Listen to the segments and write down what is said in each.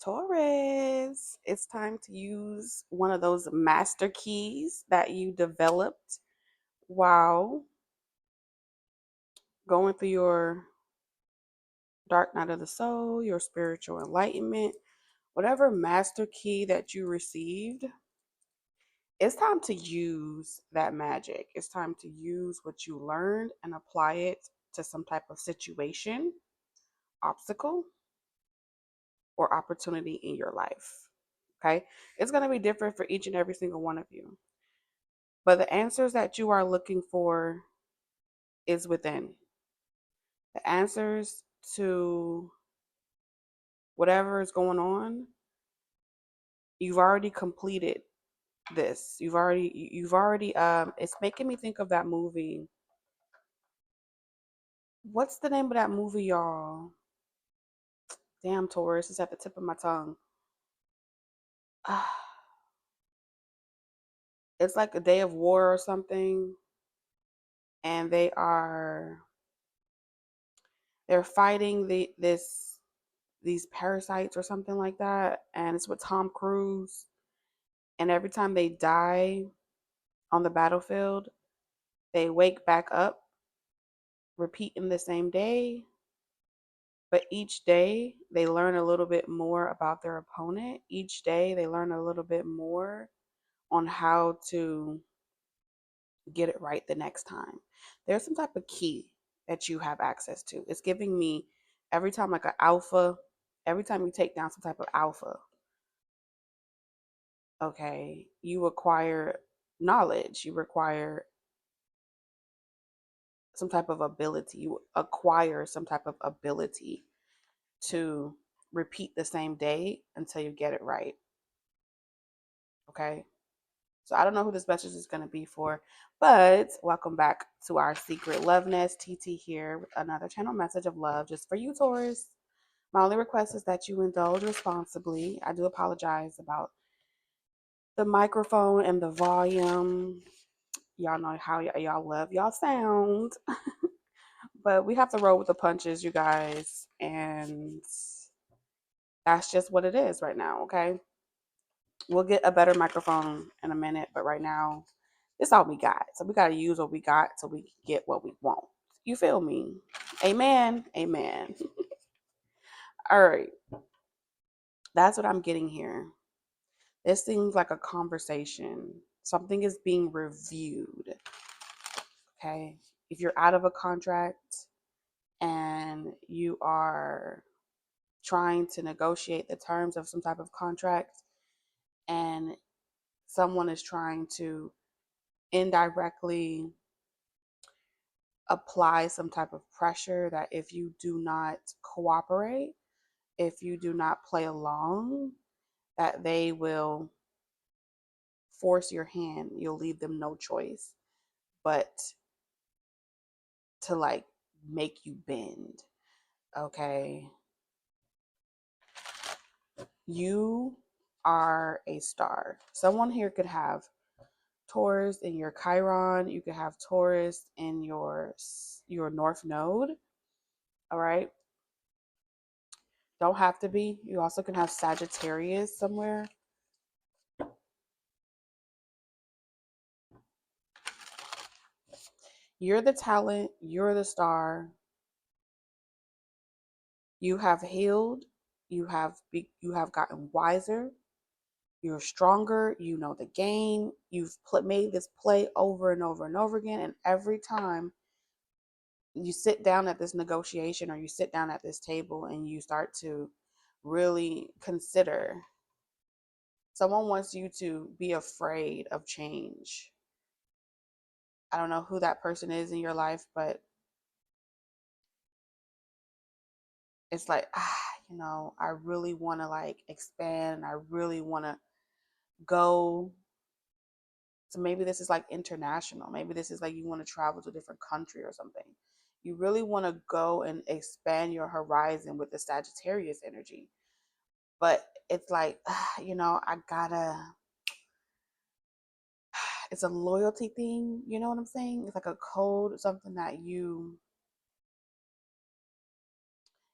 Taurus, it's time to use one of those master keys that you developed while going through your dark night of the soul, your spiritual enlightenment, whatever master key that you received. It's time to use that magic. It's time to use what you learned and apply it to some type of situation, obstacle, or opportunity in your life. Okay? It's going to be different for each and every single one of you. But the answers that you are looking for is within. The answers to whatever is going on, you've already completed this. You've already it's making me think of that movie. What's the name of that movie, y'all? Damn, Taurus, it's at the tip of my tongue. It's like a day of war or something, and they're fighting these parasites or something like that, and it's with Tom Cruise. And every time they die on the battlefield, they wake back up, repeating the same day. But each day they learn a little bit more about their opponent. Each day they learn a little bit more on how to get it right the next time. There's some type of key that you have access to. It's giving me every time like an alpha, every time you take down some type of alpha, okay, you acquire knowledge, you require some type of ability, you acquire some type of ability to repeat the same day until you get it right. Okay. So I don't know who this message is going to be for, but welcome back to our secret love nest. TT here with another channel message of love just for you, Taurus. My only request is that you indulge responsibly. I do apologize about the microphone and the volume. Y'all know how y'all love y'all sound. But we have to roll with the punches, you guys. And that's just what it is right now, okay? We'll get a better microphone in a minute, but right now, this all we got. So we got to use what we got so we can get what we want. You feel me? Amen. Amen. All right. That's what I'm getting here. This seems like a conversation. Something is being reviewed. Okay. If you're out of a contract and you are trying to negotiate the terms of some type of contract and someone is trying to indirectly apply some type of pressure that if you do not cooperate, if you do not play along, that they will force your hand. You'll leave them no choice but to like make you bend. Okay. You are a star. Someone here could have Taurus in your Chiron. You could have Taurus in your North Node. All right. Don't have to be. You also can have Sagittarius somewhere. You're the talent. You're the star. You have healed. You have gotten wiser. You're stronger. You know the game. You've made this play over and over and over again. And every time you sit down at this negotiation or you sit down at this table and you start to really consider, someone wants you to be afraid of change. I don't know who that person is in your life, but it's like, I really want to like expand. I really want to go. So maybe this is like international. Maybe this is like you want to travel to a different country or something. You really want to go and expand your horizon with the Sagittarius energy. But it's like, I gotta, it's a loyalty thing. You know what I'm saying? It's like a code, something that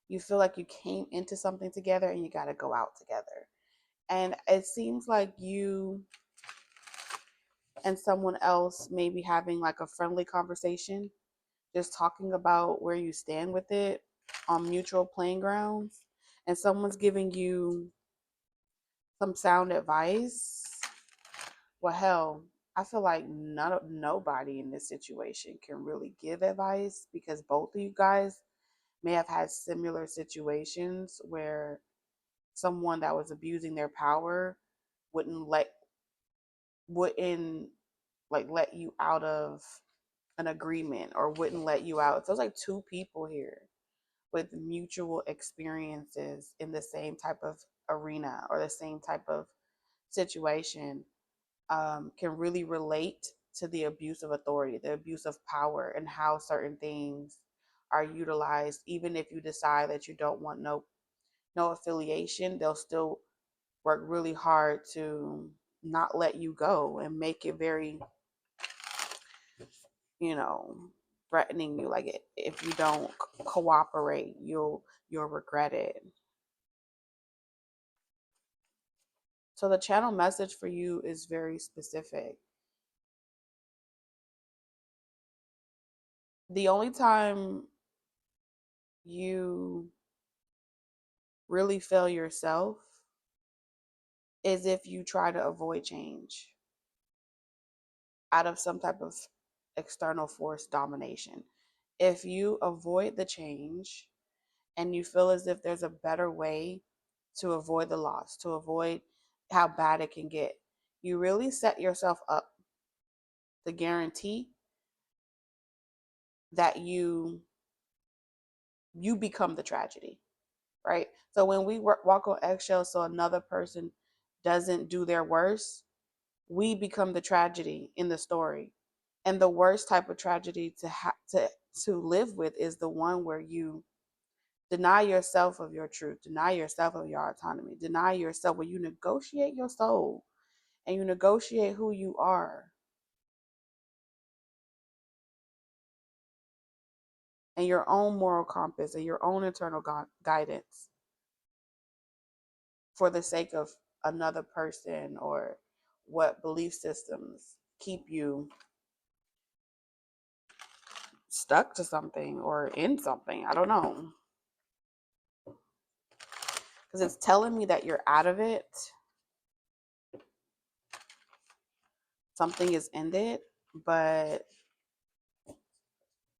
You feel like you came into something together and you got to go out together. And it seems like you and someone else may be having like a friendly conversation, just talking about where you stand with it on mutual playing grounds. And someone's giving you some sound advice. Well, hell, I feel like nobody in this situation can really give advice because both of you guys may have had similar situations where someone that was abusing their power wouldn't let wouldn't like let you out of an agreement or wouldn't let you out. So it's like two people here with mutual experiences in the same type of arena or the same type of situation, can really relate to the abuse of authority, the abuse of power, and how certain things are utilized. Even if you decide that you don't want no affiliation, they'll still work really hard to not let you go and make it very, you know, threatening you. Like if you don't cooperate, you'll regret it. So the channel message for you is very specific. The only time you really fail yourself is if you try to avoid change out of some type of external force domination. If you avoid the change and you feel as if there's a better way to avoid the loss, to avoid how bad it can get, you really set yourself up to guarantee that you become the tragedy, right? So when we walk on eggshells so another person doesn't do their worst, we become the tragedy in the story. And the worst type of tragedy to live with is the one where you deny yourself of your truth, deny yourself of your autonomy, deny yourself, where you negotiate your soul and you negotiate who you are and your own moral compass and your own internal guidance for the sake of another person or what belief systems keep you stuck to something or in something. I don't know. Because it's telling me that you're out of it. Something is ended, but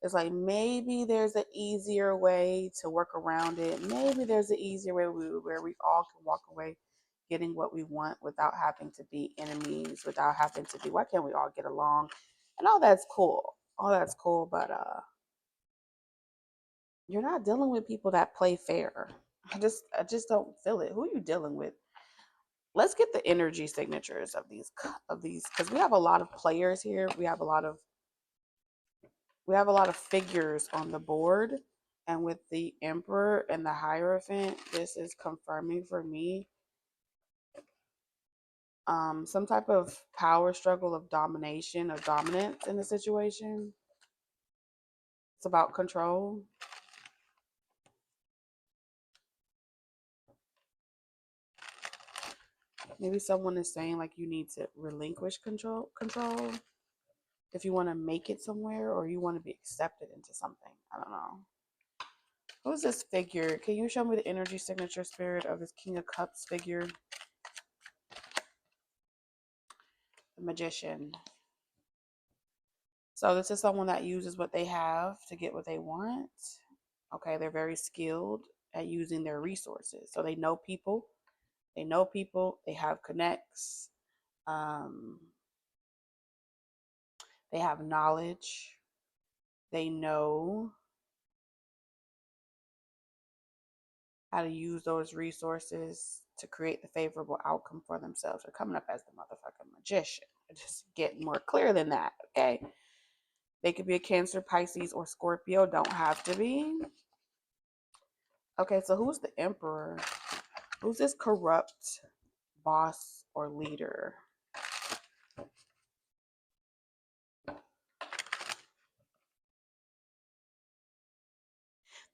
it's like maybe there's an easier way to work around it. Maybe there's an easier way where we all can walk away getting what we want without having to be enemies, without having to be, why can't we all get along? And all that's cool. All that's cool, but you're not dealing with people that play fair. I just don't feel it. Who are you dealing with? Let's get the energy signatures of these because we have a lot of players here. We have a lot of figures on the board, and with the Emperor and the Hierophant, this is confirming for me some type of power struggle of domination, of dominance in the situation. It's about control. Maybe someone is saying like you need to relinquish control if you want to make it somewhere or you want to be accepted into something. I don't know. Who's this figure? Can you show me the energy signature spirit of this King of Cups figure? The Magician. So this is someone that uses what they have to get what they want. Okay, they're very skilled at using their resources. So they know people. They know people. They have connects. Um, they have knowledge. They know how to use those resources to create the favorable outcome for themselves. They're coming up as the motherfucking magician. Just get more clear than that, okay? They could be a Cancer, Pisces, or Scorpio. Don't have to be. Okay, so who's the Emperor? Who's this corrupt boss or leader?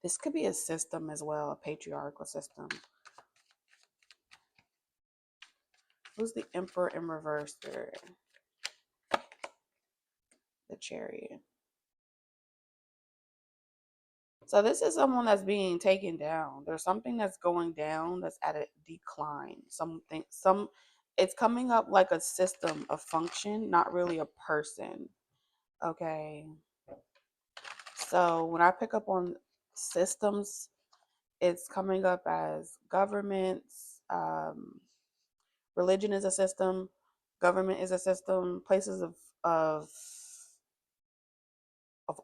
This could be a system as well, a patriarchal system. Who's the Emperor in reverse there? The Chariot. So this is someone that's being taken down. There's something that's going down that's at a decline. It's coming up like a system, a function, not really a person. Okay. So when I pick up on systems, it's coming up as governments, religion is a system, government is a system, places of of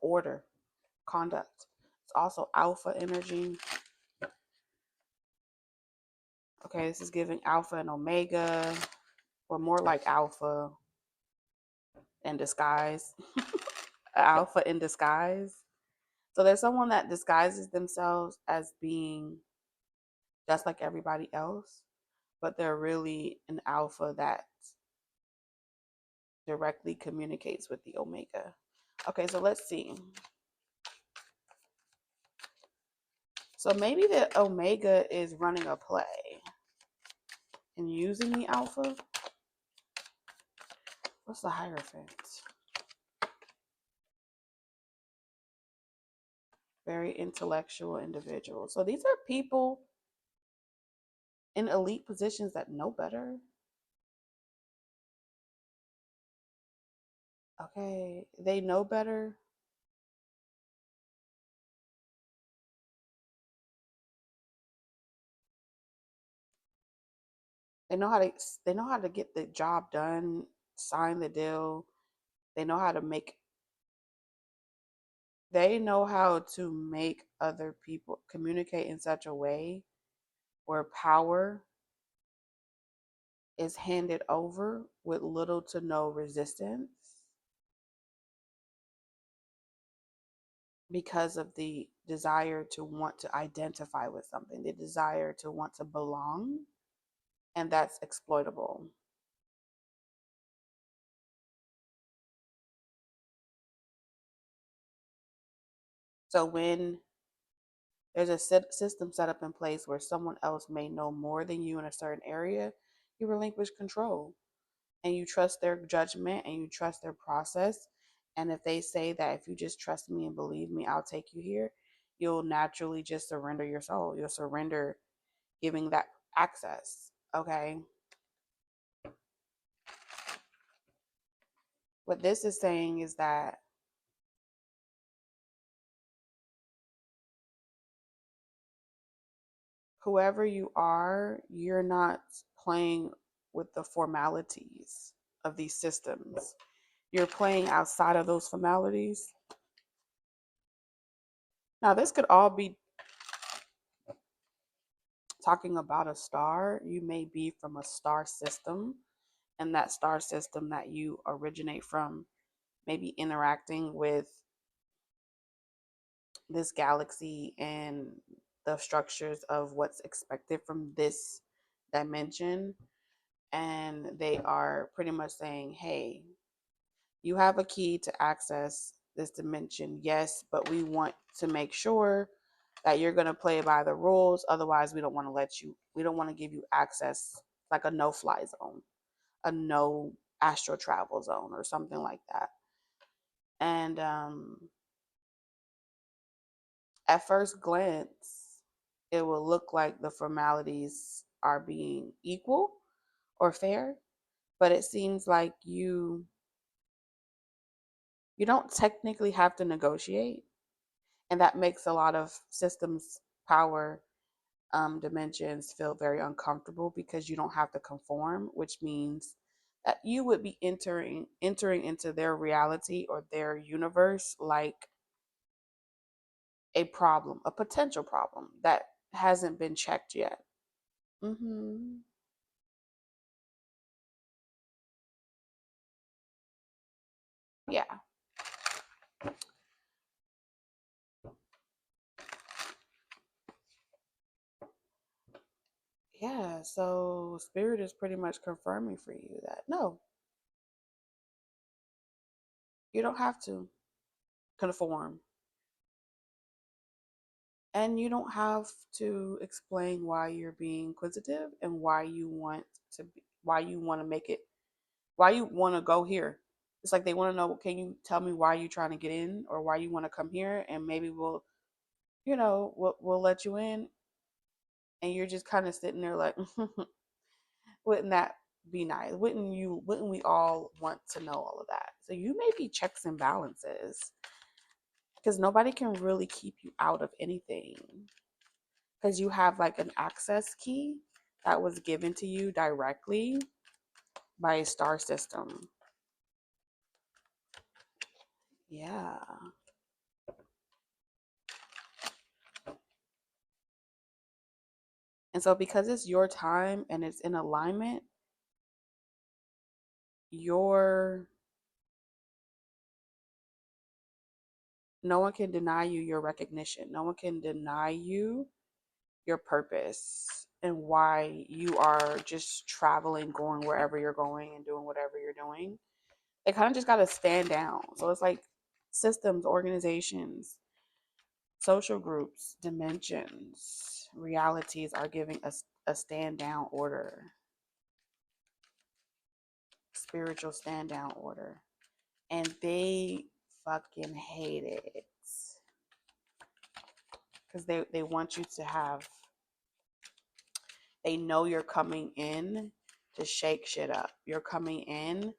order, conduct. It's also alpha energy. Okay, this is giving alpha and omega, or more like alpha in disguise. Alpha in disguise. So there's someone that disguises themselves as being just like everybody else, but they're really an alpha that directly communicates with the omega. Okay, so let's see. So maybe the omega is running a play and using the alpha. What's the Hierophant? Very intellectual individual. So these are people in elite positions that know better. Okay, they know better. They know how to get the job done, sign the deal. They know how to make they know how to make other people communicate in such a way where power is handed over with little to no resistance because of the desire to want to identify with something, the desire to want to belong, and that's exploitable. So when there's a system set up in place where someone else may know more than you in a certain area, you relinquish control and you trust their judgment and you trust their process. And if they say that if you just trust me and believe me, I'll take you here, you'll naturally just surrender your soul. You'll surrender giving that access. Okay. What this is saying is that whoever you are, you're not playing with the formalities of these systems. You're playing outside of those formalities. Now, this could all be talking about a star. You may be from a star system, and that star system that you originate from may be interacting with this galaxy and the structures of what's expected from this dimension. And they are pretty much saying, hey, you have a key to access this dimension, yes, but we want to make sure that you're going to play by the rules. Otherwise, we don't want to give you access, like a no fly zone, a no astral travel zone, or something like that. And at first glance, it will look like the formalities are being equal or fair, but it seems like you don't technically have to negotiate, and that makes a lot of systems power dimensions feel very uncomfortable because you don't have to conform, which means that you would be entering into their reality or their universe like a problem, a potential problem that hasn't been checked yet. Hmm. Yeah. Yeah. So spirit is pretty much confirming for you that no, you don't have to conform. And you don't have to explain why you're being inquisitive and why you want to be, why you want to make it, why you want to go here. It's like they want to know, can you tell me why you're trying to get in or why you want to come here? And maybe we'll, we'll let you in. And you're just kind of sitting there like, wouldn't that be nice? Wouldn't we all want to know all of that? So you may be checks and balances because nobody can really keep you out of anything because you have like an access key that was given to you directly by a star system. Yeah. And so because it's your time and it's in alignment, your no one can deny you your recognition. No one can deny you your purpose and why you are just traveling, going wherever you're going and doing whatever you're doing. They kind of just got to stand down. So it's like systems, organizations, social groups, dimensions, realities are giving us a stand down order, spiritual stand down order. And they fucking hate it because they want you to have, they know you're coming in to shake shit up. You're coming in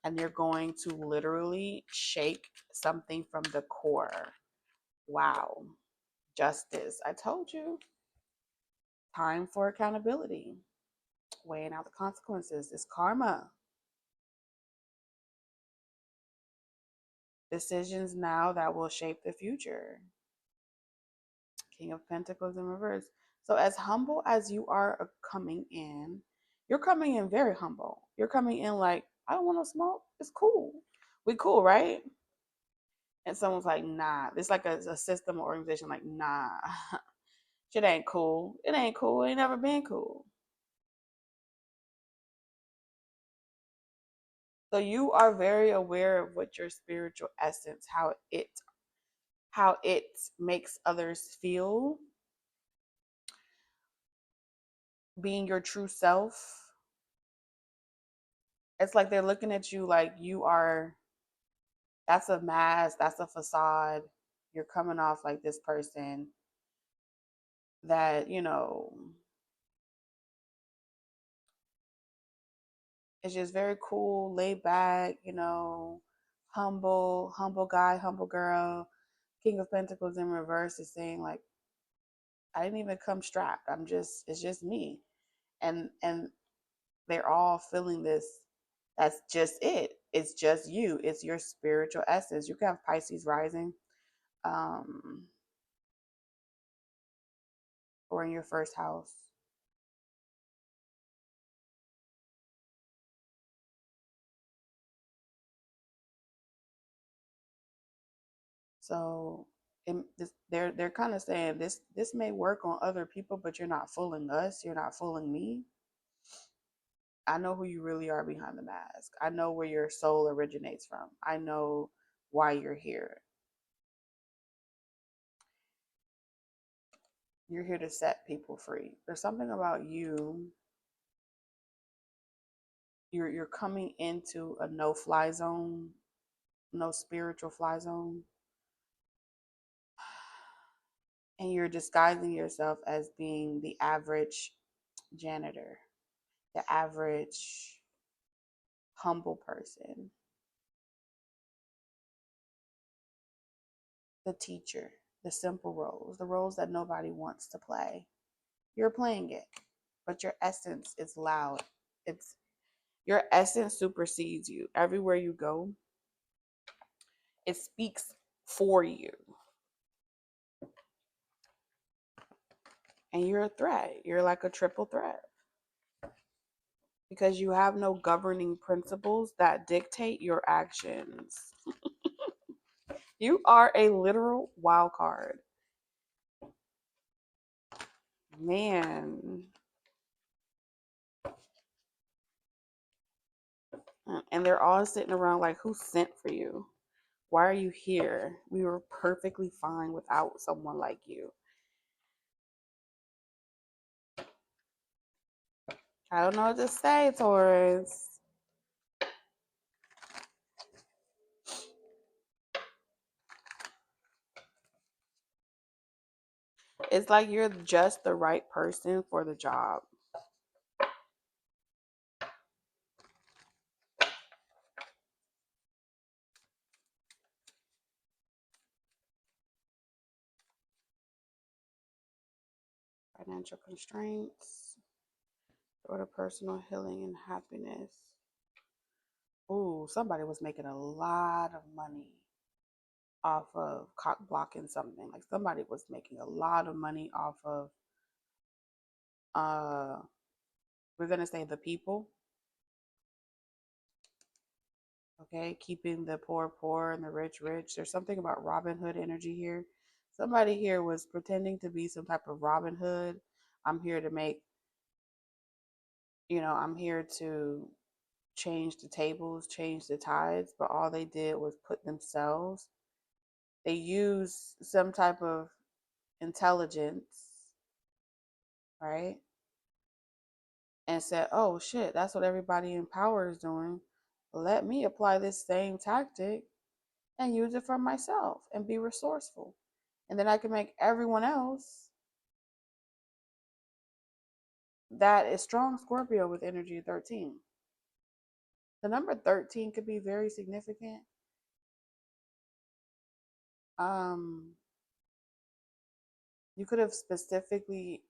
and you're going to literally shake something from the core. Wow. Justice. I told you. Time for accountability. Weighing out the consequences. It's karma. Decisions now that will shape the future. King of Pentacles in reverse. So as humble as you are coming in, you're coming in very humble. You're coming in like, I don't want to smoke. It's cool. We cool, right? And someone's like, nah. It's like a system or organization like, nah. Shit ain't cool. It ain't cool. It ain't never been cool. So you are very aware of what your spiritual essence, how it makes others feel, being your true self. It's like they're looking at you like you are, that's a mask, that's a facade. You're coming off like this person that, is just very cool, laid back, humble guy, humble girl. King of Pentacles in reverse is saying like, I didn't even come strapped. It's just me. And they're all feeling this. That's just it. It's just you. It's your spiritual essence. You can have Pisces rising, um, or in your first house. So they're kind of saying this may work on other people, but you're not fooling us. You're not fooling me. I know who you really are behind the mask. I know where your soul originates from. I know why you're here. You're here to set people free. There's something about you. You're coming into a no fly zone, no spiritual fly zone, and you're disguising yourself as being the average janitor, the average humble person, the teacher, the simple roles, the roles that nobody wants to play. You're playing it, but your essence is loud. It's your essence supersedes you. Everywhere you go, it speaks for you. And you're a threat. You're like a triple threat because you have no governing principles that dictate your actions. You are a literal wild card. Man. And they're all sitting around like, who sent for you? Why are you here? We were perfectly fine without someone like you. I don't know what to say, Taurus. It's like you're just the right person for the job. Financial constraints, or the personal healing and happiness. Ooh, somebody was making a lot of money off of cock blocking something. Like somebody was making a lot of money off of uh we're gonna say the people, okay, keeping the poor poor and the rich rich. There's something about Robin Hood energy here. Somebody here was pretending to be some type of Robin Hood. I'm here to make, I'm here to change the tables, change the tides, but all they did was put themselves. They used some type of intelligence, right? And said, oh shit, that's what everybody in power is doing. Let me apply this same tactic and use it for myself and be resourceful. And then I can make everyone else that is strong Scorpio with energy 13. The number 13 could be very significant. Um, you could have specifically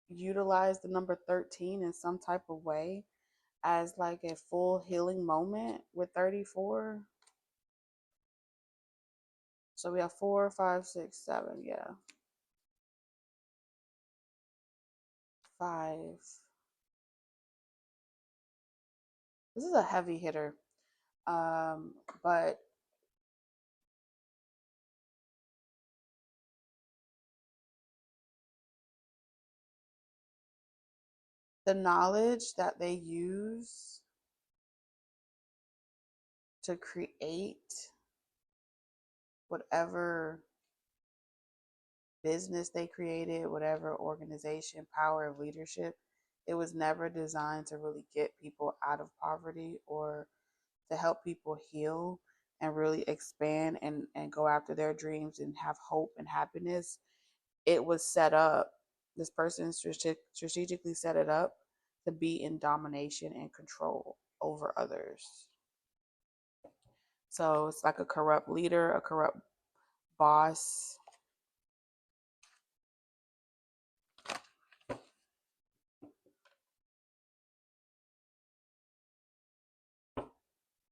utilized the number 13 in some type of way as like a full healing moment with 34. So we have 4, 5, 6, 7. Yeah. 5. This is a heavy hitter. But the knowledge that they use to create whatever business they created, whatever organization, power of leadership, it was never designed to really get people out of poverty or to help people heal and really expand and go after their dreams and have hope and happiness. It was set up, this person strategically set it up to be in domination and control over others. So it's like a corrupt leader, a corrupt boss.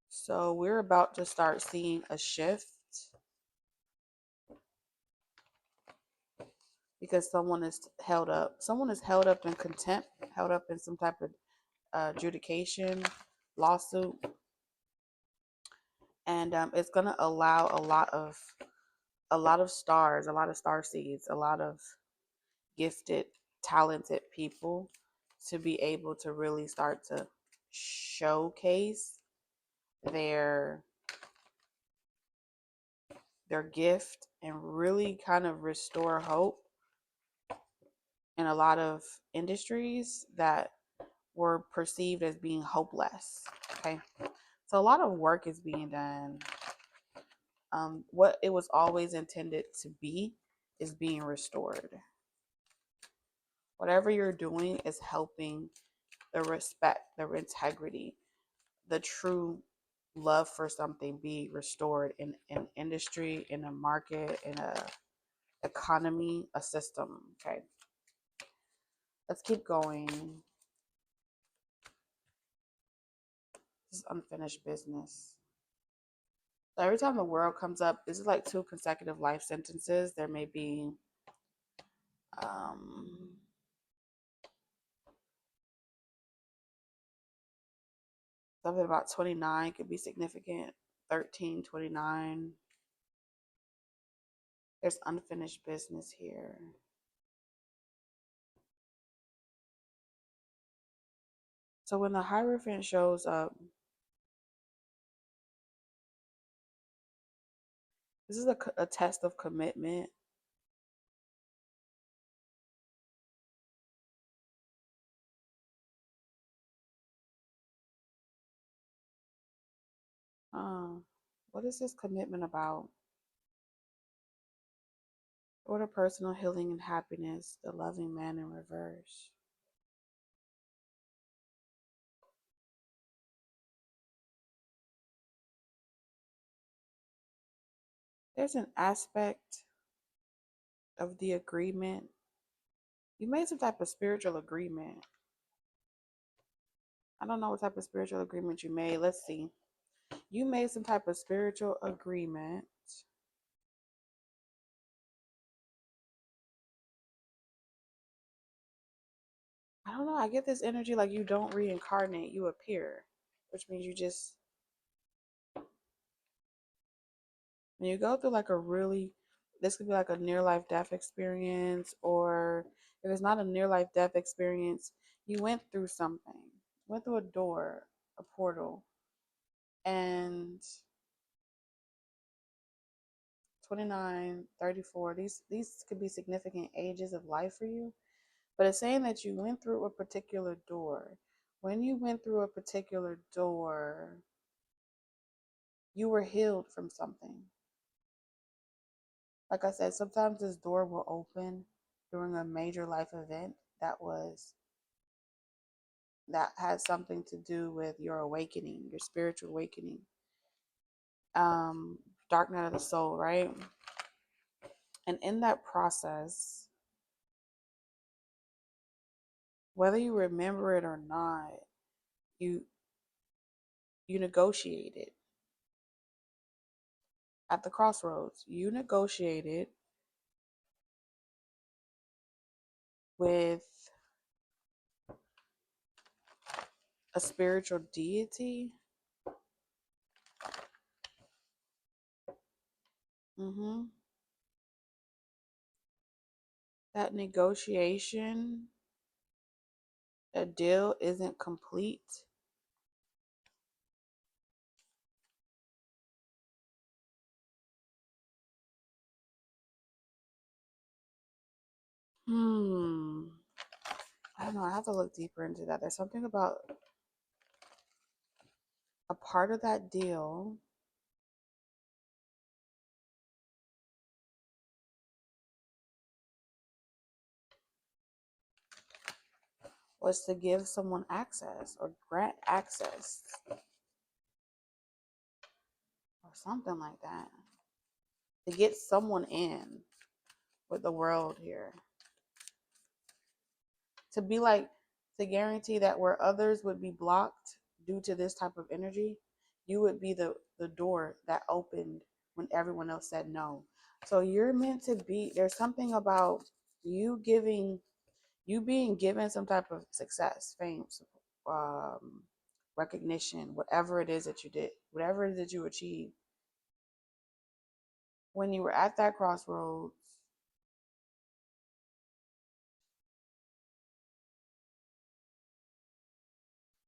So we're about to start seeing a shift because someone is held up. Someone is held up in contempt, held up in some type of adjudication, lawsuit, and it's going to allow a lot of stars, a lot of star seeds, a lot of gifted, talented people to be able to really start to showcase their their gift and really kind of restore hope in a lot of industries that were perceived as being hopeless. Okay. So a lot of work is being done. What it was always intended to be is being restored. Whatever you're doing is helping the respect, the integrity, the true love for something be restored in an industry, in a market, in a economy, a system. Okay. Let's keep going. This is unfinished business. So every time the world comes up, this is like 2 consecutive life sentences. There may be um, something about 29 could be significant. 13, 29. There's unfinished business here. So when the Hierophant shows up, this is a test of commitment. What is this commitment about? What are personal healing and happiness? The loving man in reverse. There's an aspect of the agreement. You made some type of spiritual agreement. I don't know what type of spiritual agreement you made. Let's see. You made some type of spiritual agreement. I don't know. I get this energy like you don't reincarnate, you appear, which means you just, when you go through like a really, this could be like a near life death experience, or if it's not a near life death experience, you went through something, went through a door, a portal, and 29, 34, these could be significant ages of life for you. But it's saying that you went through a particular door. When you went through a particular door, you were healed from something. Like I said, sometimes this door will open during a major life event that has something to do with your awakening, your spiritual awakening. Dark night of the soul, right? And in that process, whether you remember it or not, you you negotiated at the crossroads. You negotiated with a spiritual deity. Mm-hmm. That negotiation, a deal isn't complete. Hmm. I don't know. I have to look deeper into that. There's something about a part of that deal was to give someone access or grant access or something like that. To get someone in with the world here. To be like, to guarantee that where others would be blocked due to this type of energy, you would be the door that opened when everyone else said no. So you're meant to be, there's something about you giving, you being given some type of success, fame, um, recognition, whatever it is that you did, whatever it is that you achieved. When you were at that crossroads,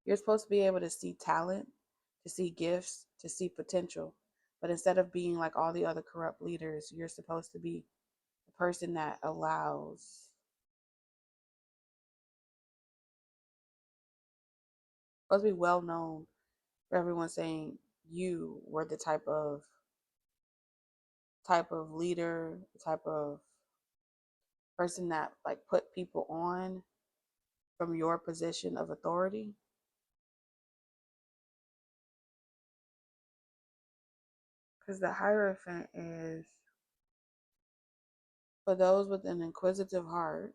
you're supposed to be able to see talent, to see gifts, to see potential. But instead of being like all the other corrupt leaders, you're supposed to be the person that allows, supposed to be well known for everyone saying you were the type of leader, the type of person that like put people on from your position of authority. Because the Hierophant is for those with an inquisitive heart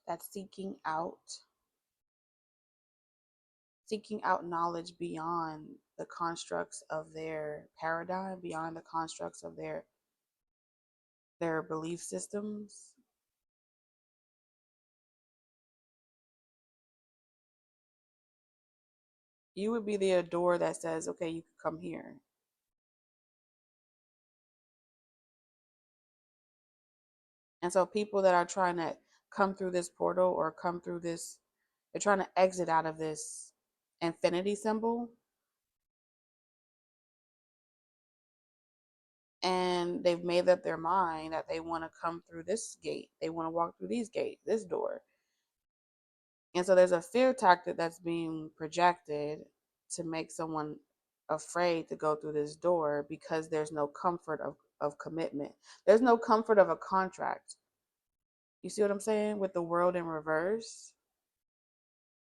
that's seeking out knowledge beyond the constructs of their paradigm, beyond the constructs of their belief systems. You would be the door that says, okay, you can come here. And so people that are trying to come through this portal or come through this, they're trying to exit out of this infinity symbol. and they've made up their mind that they want to come through this gate. They want to walk through these gates, this door. And so there's a fear tactic that's being projected to make someone afraid to go through this door because there's no comfort of commitment. There's no comfort of a contract. You see what I'm saying? With the world in reverse.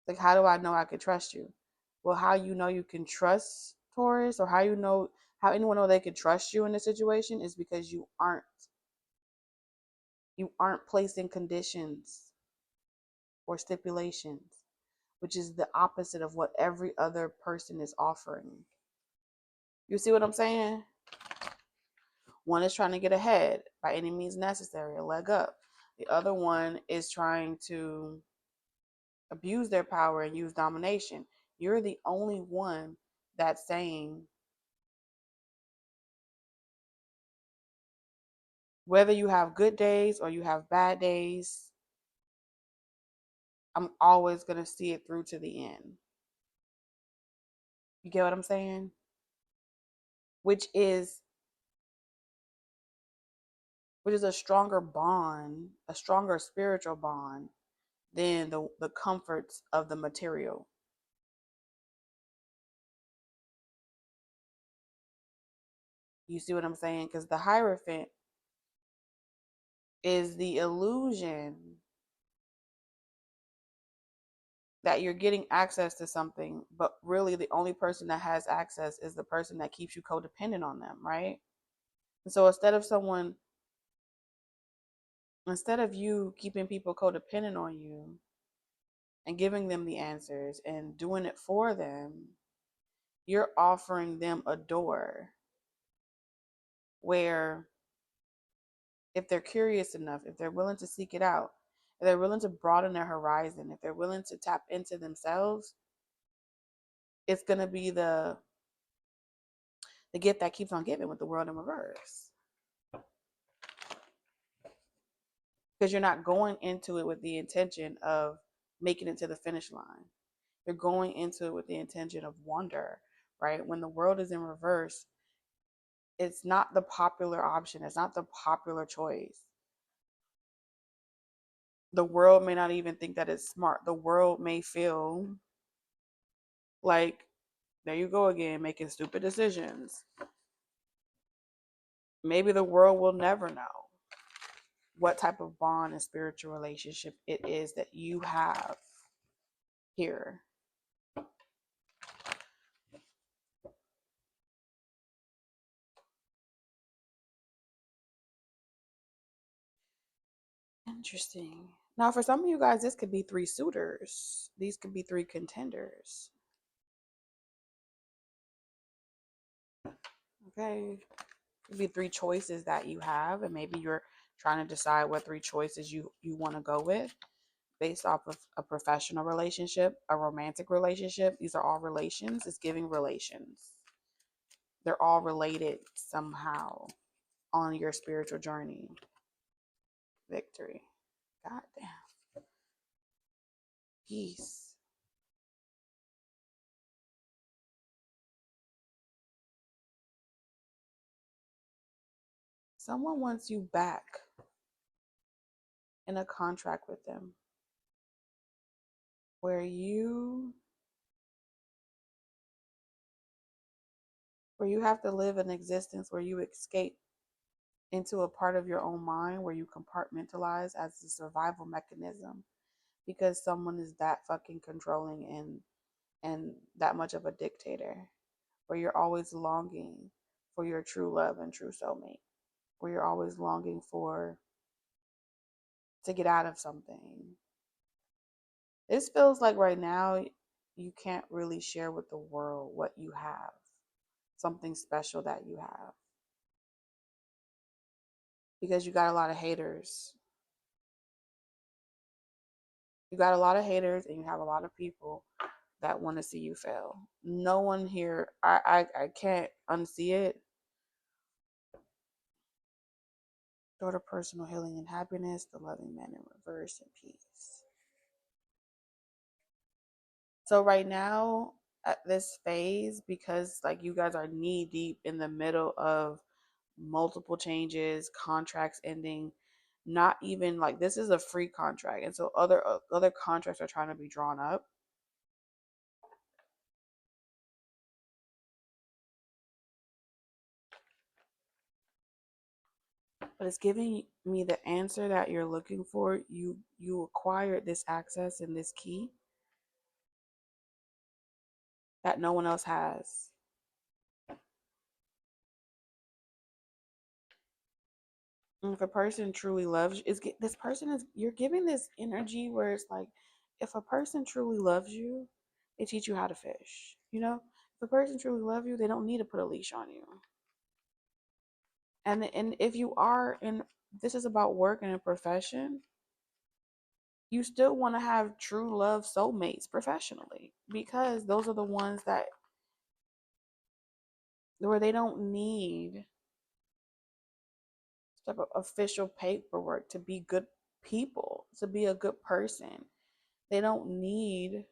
Like, how do I know I can trust you? Well, how you know you can trust Taurus, or how anyone know they can trust you in this situation is because you aren't placing conditions or stipulations, which is the opposite of what every other person is offering. You see what I'm saying? One is trying to get ahead by any means necessary, a leg up. The other one is trying to abuse their power and use domination. You're the only one that's saying, whether you have good days or you have bad days, I'm always going to see it through to the end. You get what I'm saying? Which is a stronger bond, a stronger spiritual bond than the comforts of the material. You see what I'm saying? Because the Hierophant is the illusion that you're getting access to something, but really the only person that has access is the person that keeps you codependent on them, right? And so instead of you keeping people codependent on you and giving them the answers and doing it for them, you're offering them a door where, if they're curious enough, if they're willing to seek it out, if they're willing to broaden their horizon, if they're willing to tap into themselves, it's going to be the gift that keeps on giving with the world in reverse. Because you're not going into it with the intention of making it to the finish line. You're going into it with the intention of wonder, right? When the world is in reverse, it's not the popular option. It's not the popular choice. The world may not even think that it's smart. The world may feel like, there you go again, making stupid decisions. Maybe the world will never know what type of bond and spiritual relationship it is that you have here. Interesting. Now, for some of you guys, this could be 3 suitors. These could be 3 contenders. Okay. Could be 3 choices that you have, and maybe you're trying to decide what 3 choices you want to go with based off of a professional relationship, a romantic relationship. These are all relations. It's giving relations. They're all related somehow on your spiritual journey. Victory. God damn. Peace. Someone wants you back in a contract with them where you have to live an existence where you escape into a part of your own mind where you compartmentalize as a survival mechanism because someone is that fucking controlling and that much of a dictator, where you're always longing for your true love and true soulmate, where you're always longing for to get out of something. This feels like right now you can't really share with the world what you have, something special that you have, because you got a lot of haters. You got a lot of haters and you have a lot of people that want to see you fail. No one here, I can't unsee it. Go to personal healing and happiness, the loving man in reverse, and peace. So right now at this phase, because like you guys are knee deep in the middle of multiple changes, contracts ending, not even like this is a free contract. And so other contracts are trying to be drawn up. But it's giving me the answer that you're looking for. You acquired this access and this key that no one else has. And if a person truly loves you, this person is you're giving this energy where it's like if a person truly loves you, they teach you how to fish. You know, if a person truly loves you, they don't need to put a leash on you. And if you are in this is about work and a profession, you still want to have true love soulmates professionally because those are the ones that where they don't need type of official paperwork to be good people, to be a good person. They don't need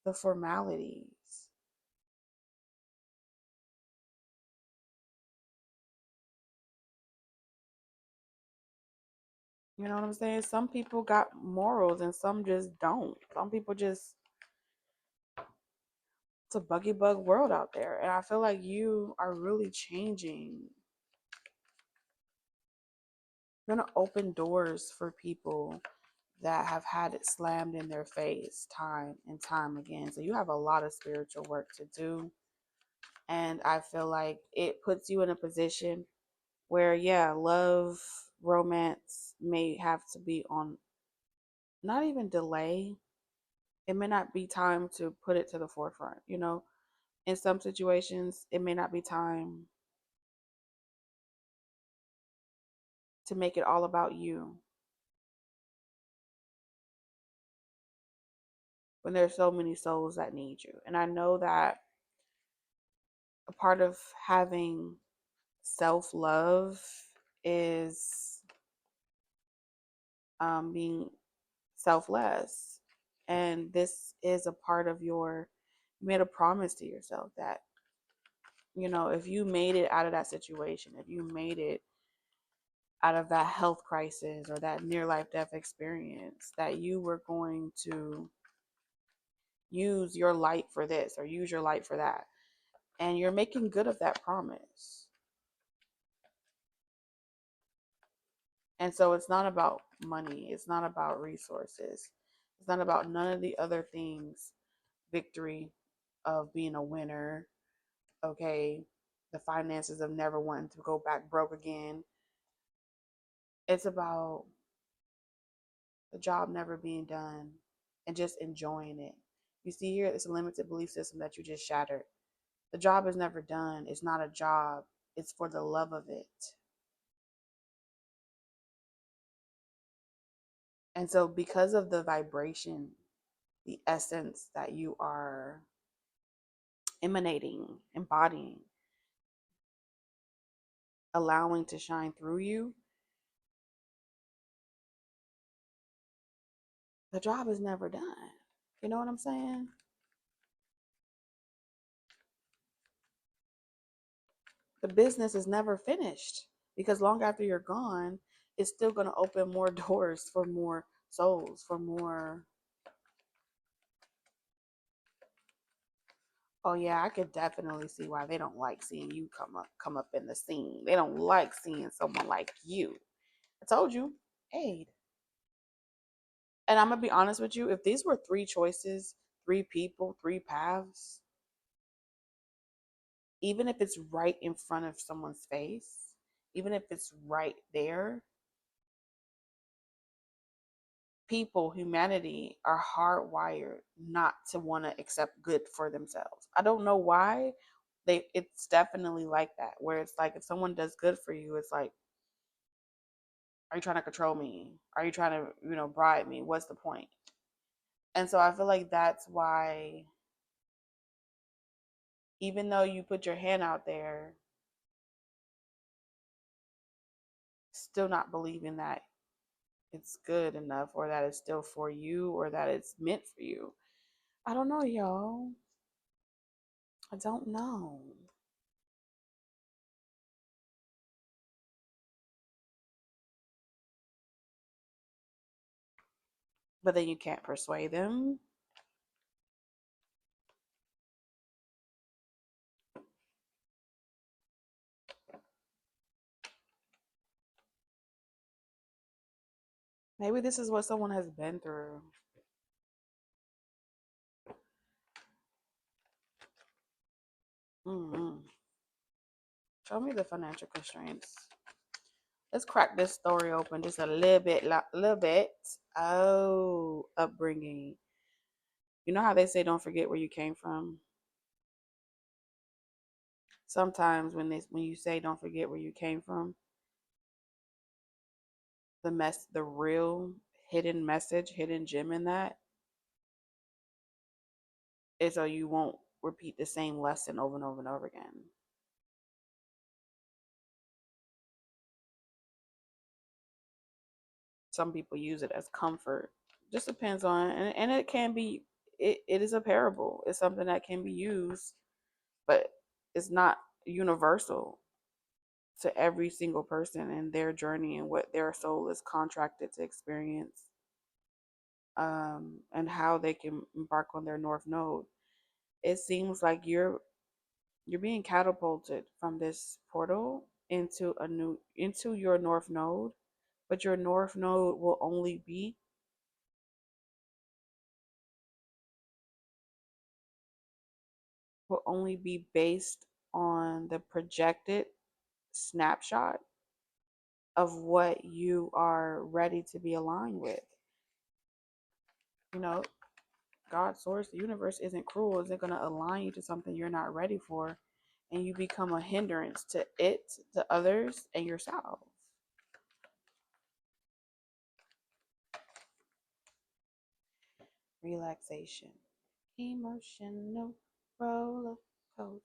the formalities. You know what I'm saying? Some people got morals and some just don't. Some people just, it's a buggy bug world out there. And I feel like you are really changing. You're going to open doors for people that have had it slammed in their face time and time again. So you have a lot of spiritual work to do. And I feel like it puts you in a position where, yeah, love, romance may have to be on not even delay. It may not be time to put it to the forefront. You know, in some situations, it may not be time to make it all about you when there's so many souls that need you. And I know that a part of having self love is being selfless. And this is a part of you made a promise to yourself that, you know, if you made it out of that situation, if you made it out of that health crisis or that near life death experience, that you were going to use your light for this or use your light for that. And you're making good of that promise. And so it's not about money, it's not about resources, it's not about none of the other things, victory of being a winner, okay, the finances of never wanting to go back broke again. It's about the job never being done and just enjoying it. You see here, it's a limited belief system that you just shattered. The job is never done. It's not a job. It's for the love of it. And so because of the vibration, the essence that you are emanating, embodying, allowing to shine through you, the job is never done. You know what I'm saying? The business is never finished because long after you're gone, it's still going to open more doors for more souls, for more. Oh yeah, I could definitely see why they don't like seeing you come up in the scene. They don't like seeing someone like you. I told you, Aid. And I'm gonna be honest with you, if these were three choices, three people, three paths, even if it's right in front of someone's face, even if it's right there, people, humanity are hardwired not to want to accept good for themselves. I don't know why. It's definitely like that, where it's like if someone does good for you, it's like, are you trying to control me? Are you trying to, bribe me? What's the point? And so I feel like that's why, even though you put your hand out there, still not believing that it's good enough or that it's still for you or that it's meant for you. I don't know, y'all. I don't know. but then you can't persuade them. Maybe this is what someone has been through. Mm-hmm. Show me the financial constraints. Let's crack this story open just a little bit, little bit. Oh, upbringing. You know how they say don't forget where you came from? Sometimes when you say don't forget where you came from, the real hidden message, hidden gem in that is so you won't repeat the same lesson over and over and over again. Some people use it as comfort. Just depends on, and it can be, it is a parable. It's something that can be used, but it's not universal to every single person and their journey and what their soul is contracted to experience, and how they can embark on their north node. It seems like you're being catapulted from this portal into your north node, but your north node will only be based on the projected snapshot of what you are ready to be aligned with. You know, God, source, the universe isn't cruel, isn't going to align you to something you're not ready for, and you become a hindrance to it, to others, and yourself. Relaxation, emotional roller coaster.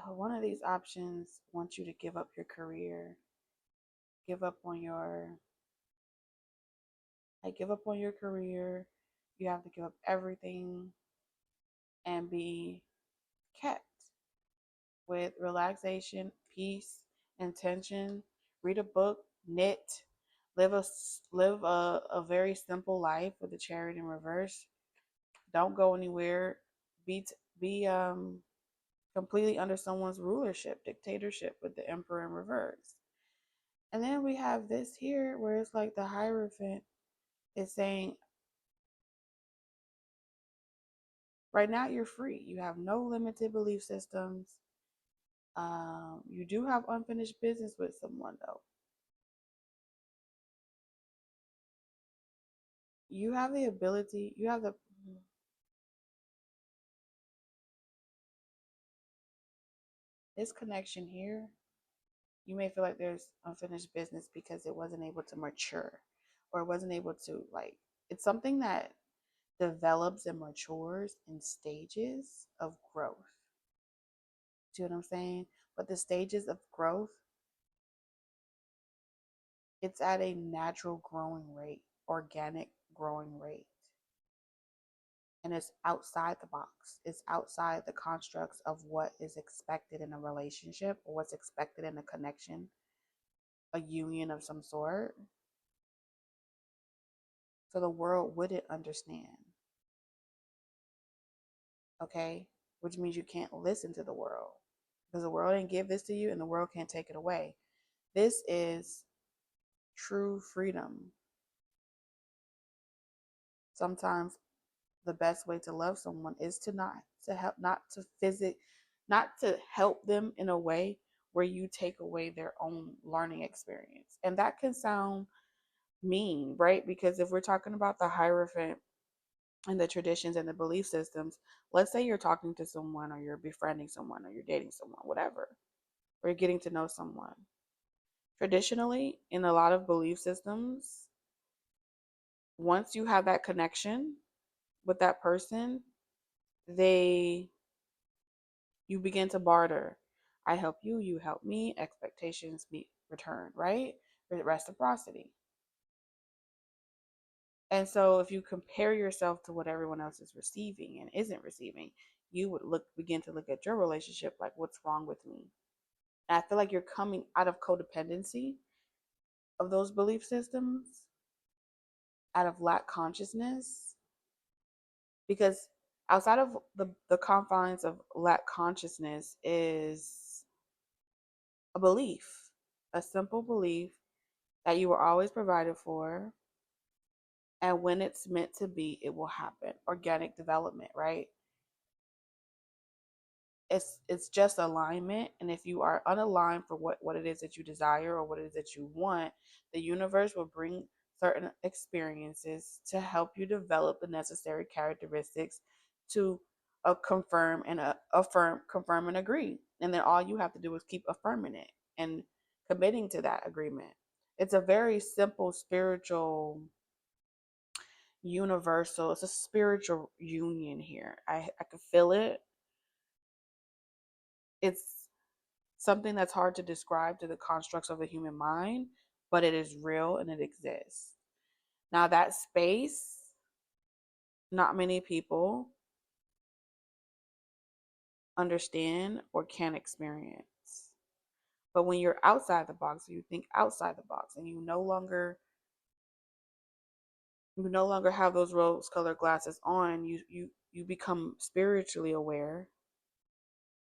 One of these options wants you to give up your career, give up on your give up on your career. You have to give up everything and be kept with relaxation, peace, intention. Read a book, knit, live a very simple life with the chariot in reverse. Don't go anywhere. Be completely under someone's rulership, dictatorship with the emperor in reverse. And then we have this here where it's like the Hierophant is saying, right now you're free. You have no limited belief systems. You do have unfinished business with someone though. You have the ability, you have the this connection here. You may feel like there's unfinished business because it wasn't able to mature, or it wasn't able to like. It's something that develops and matures in stages of growth. See what I'm saying? But the stages of growth, it's at a natural growing rate, organic growing rate. And it's outside the box. It's outside the constructs of what is expected in a relationship or what's expected in a connection, a union of some sort. So the world wouldn't understand. Okay? Which means you can't listen to the world because the world didn't give this to you and the world can't take it away. This is true freedom. Sometimes the best way to love someone is to not to help them in a way where you take away their own learning experience. And that can sound mean, right? Because if we're talking about the Hierophant and the traditions and the belief systems, let's say you're talking to someone or you're befriending someone or you're dating someone, whatever, or you're getting to know someone. Traditionally, in a lot of belief systems, once you have that connection with that person, they you begin to barter. I help you, you help me, expectations meet returned, right? Reciprocity. And so if you compare yourself to what everyone else is receiving and isn't receiving, you would begin to look at your relationship like, what's wrong with me? And I feel like you're coming out of codependency of those belief systems. out of lack consciousness, because outside of the confines of lack consciousness is a belief, a simple belief that you were always provided for, and when it's meant to be, it will happen. Organic development, right? It's just alignment, and if you are unaligned for what it is that you desire or what it is that you want, the universe will bring certain experiences to help you develop the necessary characteristics to confirm and affirm, confirm and agree, and then all you have to do is keep affirming it and committing to that agreement. It's a very simple spiritual universal, it's a spiritual union here. I can feel it. It's something that's hard to describe to the constructs of the human mind, but it is real and it exists. Now, that space, not many people understand or can experience. But when you're outside the box, you think outside the box, and you no longer have those rose-colored glasses on. You become spiritually aware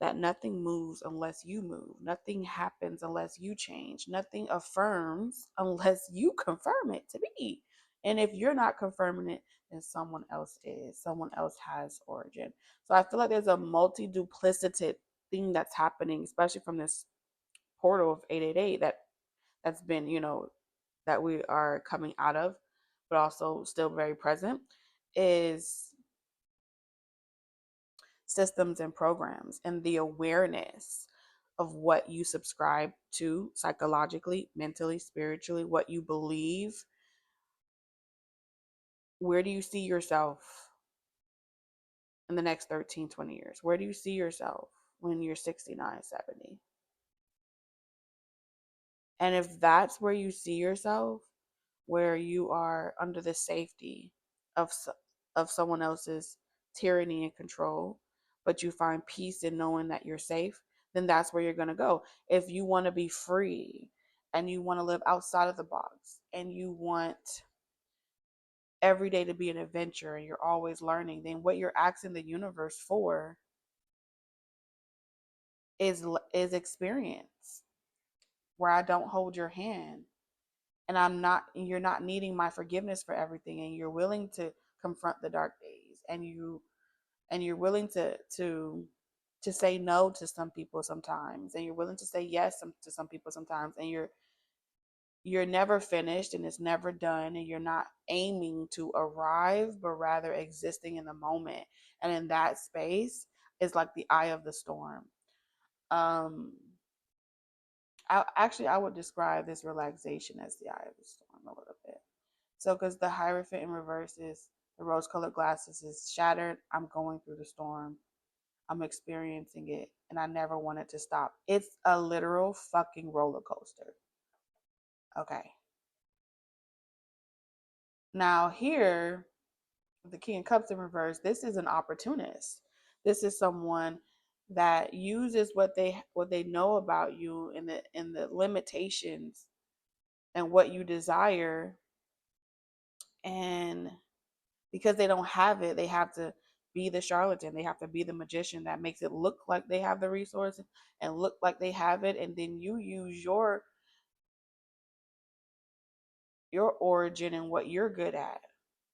that nothing moves unless you move. Nothing happens unless you change. Nothing affirms unless you confirm it to be. And if you're not confirming it, then someone else is. Someone else has origin. So I feel like there's a multi-duplicated thing that's happening, especially from this portal of 888 that's been, that we are coming out of, but also still very present, is systems and programs and the awareness of what you subscribe to psychologically, mentally, spiritually, what you believe. Where do you see yourself in the next 13, 20 years? Where do you see yourself when you're 69, 70? And if that's where you see yourself, where you are under the safety of someone else's tyranny and control, but you find peace in knowing that you're safe, then that's where you're going to go. If you want to be free and you want to live outside of the box and you want every day to be an adventure and you're always learning, then what you're asking the universe for is experience, where I don't hold your hand, and you're not needing my forgiveness for everything, and you're willing to confront the dark days, and you're willing to say no to some people sometimes, and you're willing to say yes to some people sometimes, and you're never finished and it's never done, and you're not aiming to arrive but rather existing in the moment. And in that space is like the eye of the storm. um I would describe this relaxation as the eye of the storm a little bit. So, because the Hierophant in reverse is the rose colored glasses is shattered, I'm going through the storm. I'm experiencing it, and I never want it to stop. It's a literal fucking roller coaster. Okay. Now, here, the King of Cups in reverse, this is an opportunist. This is someone that uses what they know about you and the limitations and what you desire, and because they don't have it, they have to be the charlatan. They have to be the magician that makes it look like they have the resources and look like they have it, and then you use your origin and what you're good at,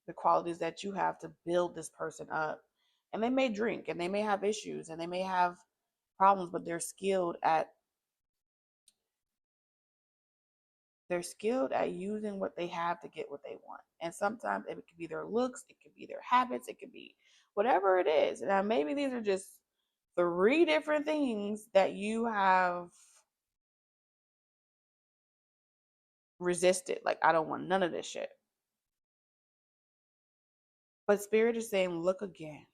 the qualities that you have to build this person up. And they may drink and they may have issues and they may have problems, but they're skilled at using what they have to get what they want. And sometimes it could be their looks, it could be their habits, it could be whatever it is. Now, maybe these are just three different things that you have resisted. Like, I don't want none of this shit. But Spirit is saying, look again,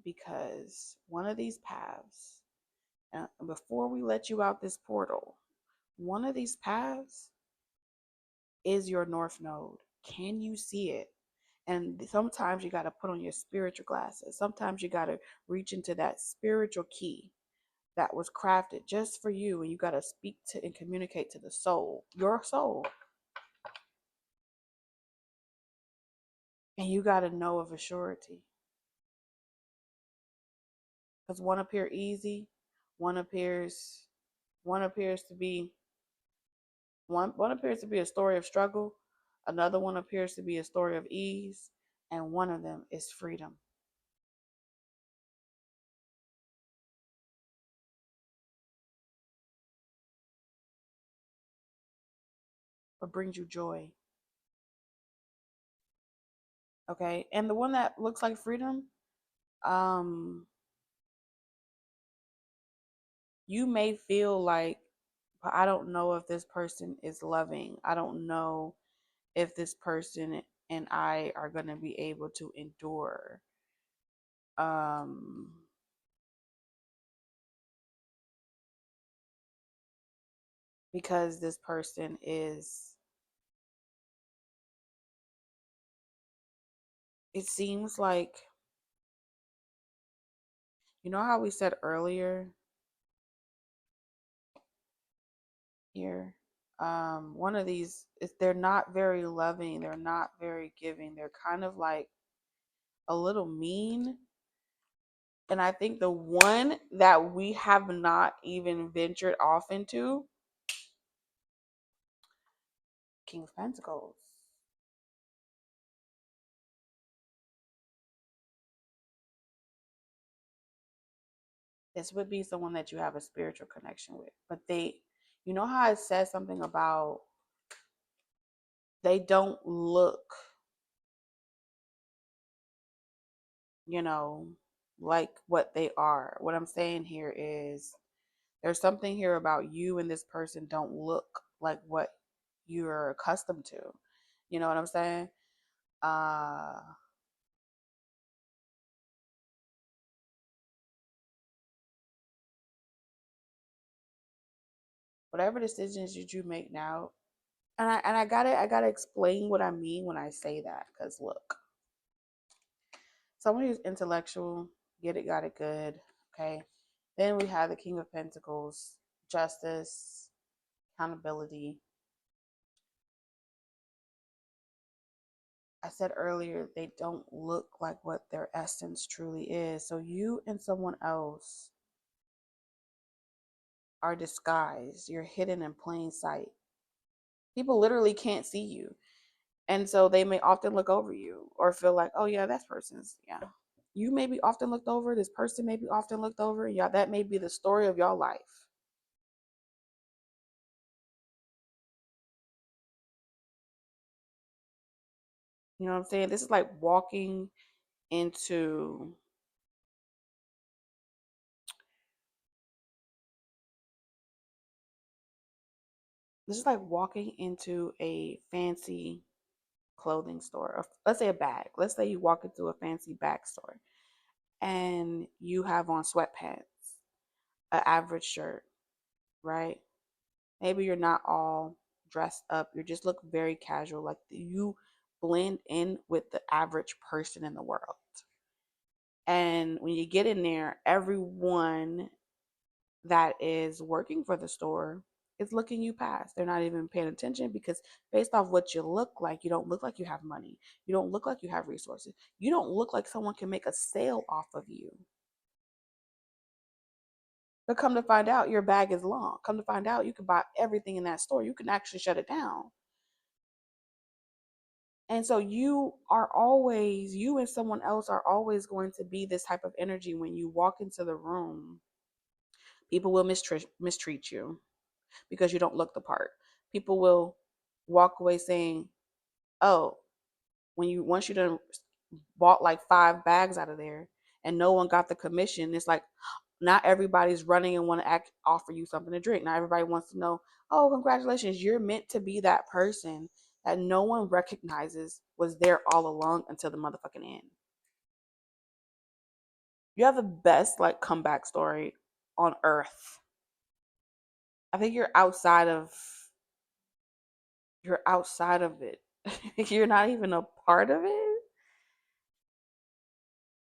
because one of these paths, before we let you out this portal, one of these paths is your North Node. Can you see it? And sometimes you got to put on your spiritual glasses. Sometimes you got to reach into that spiritual key that was crafted just for you. And you got to speak to and communicate to the soul, your soul. And you got to know of a surety. Because one appear easy, one appears one appears to be one appears to be a story of struggle, another one appears to be a story of ease, and one of them is freedom. What brings you joy. Okay. And the one that looks like freedom, um, you may feel like, but I don't know if this person is loving. I don't know if this person and I are going to be able to endure. Um, because this person is, it seems like, you know how we said earlier here, one of these is they're not very loving, they're not very giving, they're kind of like a little mean. And I think the one that we have not even ventured off into, King of Pentacles. This would be someone that you have a spiritual connection with. But they, you know how it says something about they don't look, you know, like what they are. What I'm saying here is there's something here about you and this person don't look like what you're accustomed to. You know what I'm saying? Uh whatever decisions that you make now, and I gotta explain what I mean when I say that, because look, someone who's intellectual, get it, got it good, okay. Then we have the King of Pentacles, justice, accountability. I said earlier, they don't look like what their essence truly is. So you and someone else are disguised. You're hidden in plain sight. People literally can't see you. And so they may often look over you or feel like, oh, yeah, that person's, yeah. You may be often looked over. This person may be often looked over. Yeah, that may be the story of your life. You know what I'm saying? This is like walking into, this is like walking into a fancy clothing store. Let's say a bag. Let's say you walk into a fancy bag store and you have on sweatpants, an average shirt, right? Maybe you're not all dressed up. You just look very casual. Like you blend in with the average person in the world. And when you get in there, everyone that is working for the store is looking you past. They're not even paying attention because based off what you look like, you don't look like you have money. You don't look like you have resources. You don't look like someone can make a sale off of you. But come to find out, your bag is long. Come to find out, you can buy everything in that store. You can actually shut it down. And so you and someone else are always going to be this type of energy when you walk into the room. People will mistreat you because you don't look the part. People will walk away saying, "Oh, once you done bought like 5 bags out of there and no one got the commission, it's like not everybody's running and want to offer you something to drink. Not everybody wants to know, oh, congratulations, you're meant to be that person that no one recognizes was there all along until the motherfucking end. You have the best like comeback story on earth. I think you're outside of it. You're not even a part of it.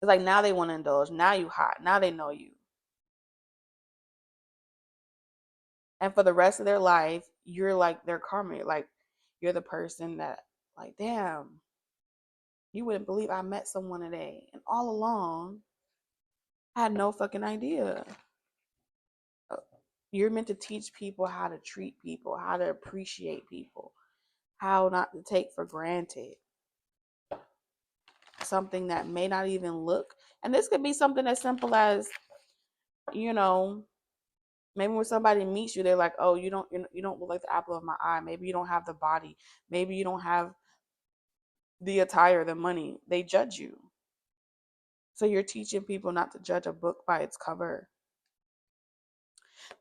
It's like now they want to indulge. Now you hot. Now they know you. And for the rest of their life, you're like their karma. Like you're the person that like, damn. You wouldn't believe I met someone today. And all along, I had no fucking idea. Uh, You're meant to teach people how to treat people, how to appreciate people, how not to take for granted something that may not even look. And this could be something as simple as, you know, maybe when somebody meets you, they're like, "Oh, you don't look like the apple of my eye. Maybe you don't have the body. Maybe you don't have the attire, the money." They judge you. So you're teaching people not to judge a book by its cover.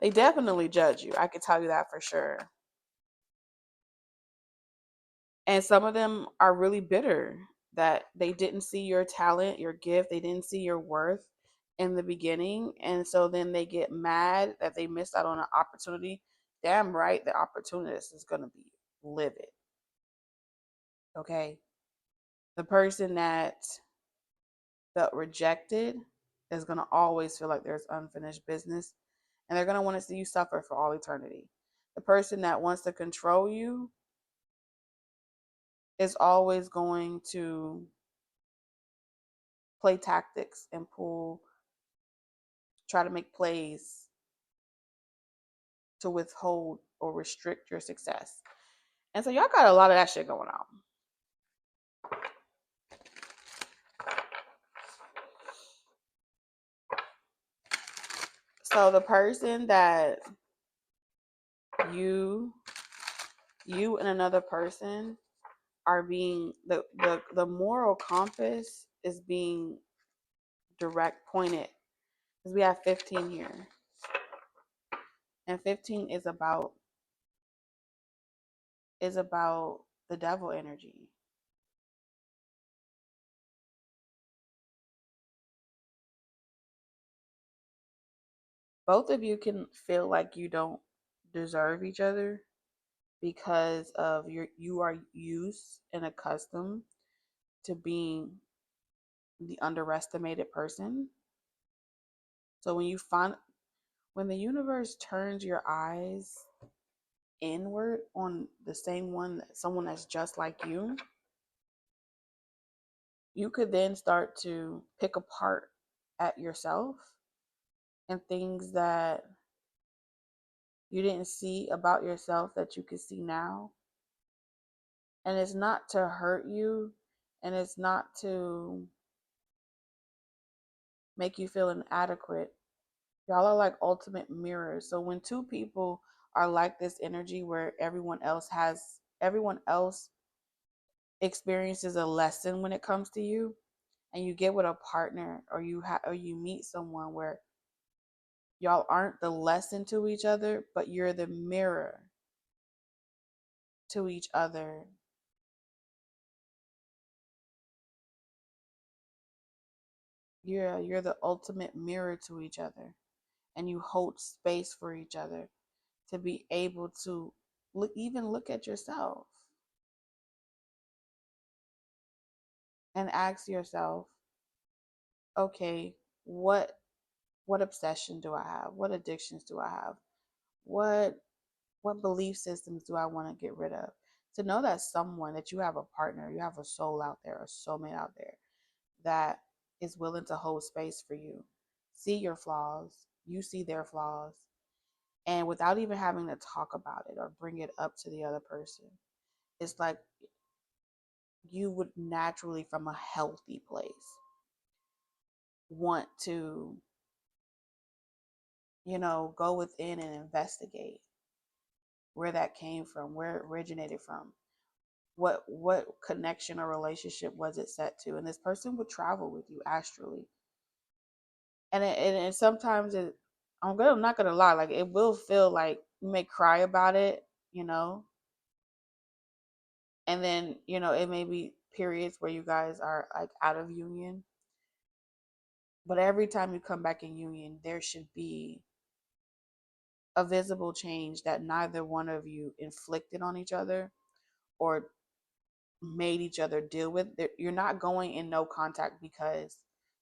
They definitely judge you. I can tell you that for sure. And some of them are really bitter that they didn't see your talent, your gift, they didn't see your worth in the beginning. And so then they get mad that they missed out on an opportunity. Damn right, the opportunist is going to be livid. Okay. The person that felt rejected is going to always feel like there's unfinished business, and they're going to want to see you suffer for all eternity. The person that wants to control you is always going to play tactics and try to make plays to withhold or restrict your success. And so y'all got a lot of that shit going on. So the person that you and another person are being the moral compass is being direct pointed, because we have 15 here, and 15 is about the devil energy. Both of you can feel like you don't deserve each other because of you are used and accustomed to being the underestimated person. So when the universe turns your eyes inward on the same one, someone that's just like you could then start to pick apart at yourself and things that you didn't see about yourself that you can see now. And it's not to hurt you, and it's not to make you feel inadequate. Y'all are like ultimate mirrors. So when two people are like this energy where everyone else experiences a lesson when it comes to you, and you get with a partner, or you meet someone where y'all aren't the lesson to each other, but you're the mirror to each other. You're the ultimate mirror to each other, and you hold space for each other to be able to look at yourself and ask yourself, okay, what obsession do I have? What addictions do I have? What what belief systems do I want to get rid of? To know that someone, that you have a partner, you have a soul out there, a soulmate out there that is willing to hold space for you, see your flaws, you see their flaws, and without even having to talk about it or bring it up to the other person. It's like you would naturally, from a healthy place, want to, go within and investigate where that came from, where it originated from, what connection or relationship was it set to. And this person would travel with you astrally, and sometimes I'm not gonna lie, like it will feel like you may cry about it, you know, and then it may be periods where you guys are like out of union, but every time you come back in union, there should be a visible change that neither one of you inflicted on each other or made each other deal with. You're not going in no contact because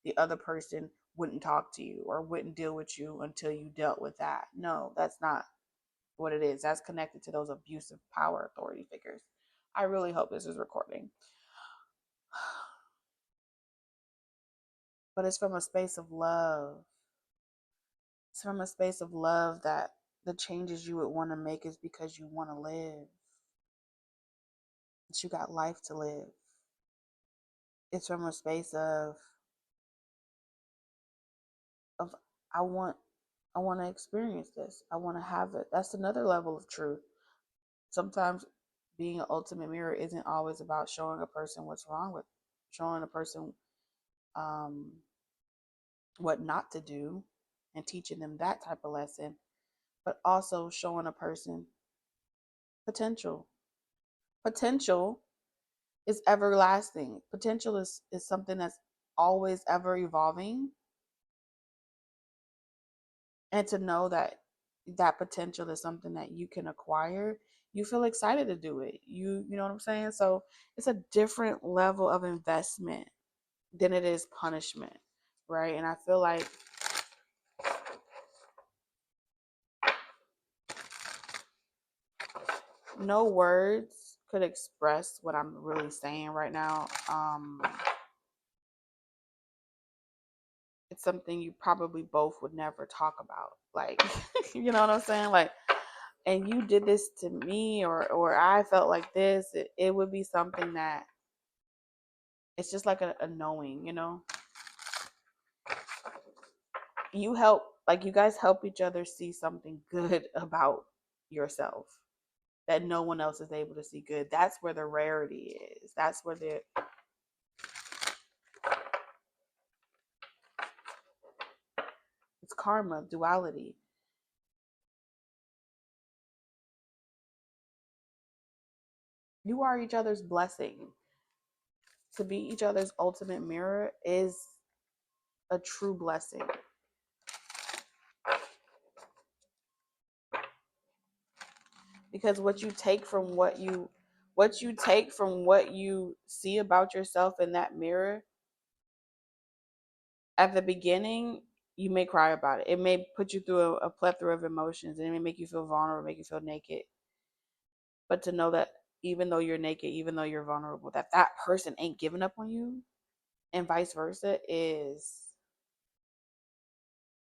the other person wouldn't talk to you or wouldn't deal with you until you dealt with that. No, that's not what it is. That's connected to those abusive power authority figures. I really hope this is recording. but it's from a space of love. It's from a space of love that the changes you would want to make is because you want to live. That you got life to live. It's from a space of I want I want to experience this. I want to have it. That's another level of truth. Sometimes being an ultimate mirror isn't always about showing a person what's wrong with, showing a person um, what not to do and teaching them that type of lesson, but also showing a person potential. Potential is everlasting. Potential is something that's always ever evolving. And to know that that potential is something that you can acquire, you feel excited to do it. You know what I'm saying? So it's a different level of investment than it is punishment, right? And I feel like no words could express what I'm really saying right now. It's something you probably both would never talk about. Like, you know what I'm saying? Like, and you did this to me, or I felt like this. It would be something that it's just like a knowing, you know? You help, like, you guys help each other see something good about yourself that no one else is able to see good. That's where the rarity is. That's where it's karma, duality. You are each other's blessing. To be each other's ultimate mirror is a true blessing. Because what you take from what you see about yourself in that mirror at the beginning, you may cry about it. It may put you through a plethora of emotions, and it may make you feel vulnerable, make you feel naked. But to know that even though you're naked, even though you're vulnerable, that that person ain't giving up on you, and vice versa, is